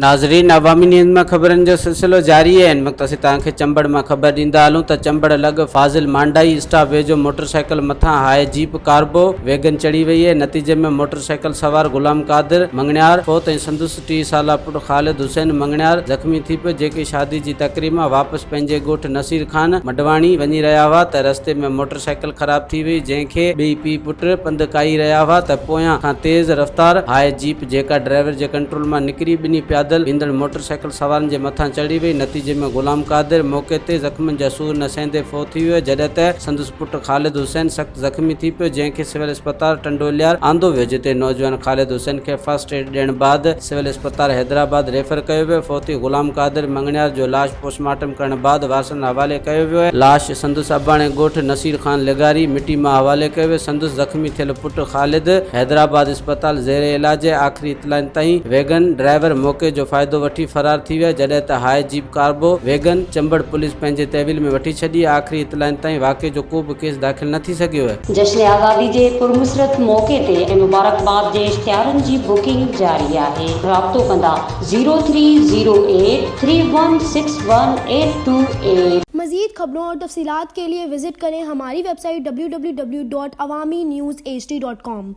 नाज़रीन, अवामी न्यूज़ में ख़बरनि जो सिलसिलो जारी है। इन वक्त असीं तव्हांखे चंबड़ में ख़बर ॾींदा हलूं त चंबड़ लॻ फाज़िल मांडाई स्टाप वेजो मोटरसाइकिल मथां हाई जीप कार्बो वैगन चढ़ी वई है। नतीजे में मोटरसाइकिल सवार गुलाम कादिर मंगणियार फोत ऐं संदुसि 30 साला पुट ख़ालिद हुसैन मंगणियार ज़ख़्मी थी पियो, जेके शादी जी तकरीब में वापसि पंहिंजे ॻोठ नसीर खान मडवाणी वञी रहिया हुआ त रस्ते में मोटरसाइकिल ख़राब थी वई, जंहिंखे ॿई पीउ पुट पंधु काई रहिया हुआ त पोयां खां तेज़ रफ़्तार हाई जीप जेका ड्राइवर जे कंट्रोल मां निकिरी ॿिन्ही पैदल ईंदड़ मोटरसाइकिल सवारनि जे मथां चढ़ी वई। नतीजे में गुलाम कादिर मौके ते ज़ख़्मनि जा सूर न सहंदे फ़ौत थी वियो, जॾहिं त संदुसि पुट ख़ालिद हुसैन सख़्तु ज़ख़्मी थी पियो, जंहिंखे सिविल अस्पताल टिंडोवालहेर आंदो वियो, जिते नौजवान ख़ालिद हुसैन खे फर्स्ट एड ॾियण बाद सिविल अस्पताल हैदराबाद रेफर कयो वियो। फ़ौती गुलाम कादिर मंगणियार जो लाश पोस्टमार्टम करण बाद वारसनि हवाले कयो वियो आहे। लाश संदुसि अबाणे ॻोठ नसीर खान लिगारी मिटी मां हवाले कयो वियो। संदुसि ज़ख़्मी थियल पुट ख़ालिद हैदराबाद अस्पताल ज़ेरे इलाज। आख़िरी इतलाउनि ताईं वैगन ड्राइवर मौके जो फ़ाइदो वठी फरार थी विया, जॾहिं त हाई जीप कार्बो वैगन चंबड़ पुलिस पंहिंजे तहवील में वठी छॾी। आख़िरी इतलाउनि ताईं वाक़े जो को बि केस दाख़िल न थी सघियो आहे। जश्न आज़ादी जे पुरमुसरत मौक़े ते ऐं मुबारकबाद जे इश्तिहारनि जी बुकिंग जारी आहे। राब्तो कंदा 0308316188। मज़ीद खबरों और तफसीलात के लिए विजिट करें हमारी वेबसाइट www.awamiNewsHD.com।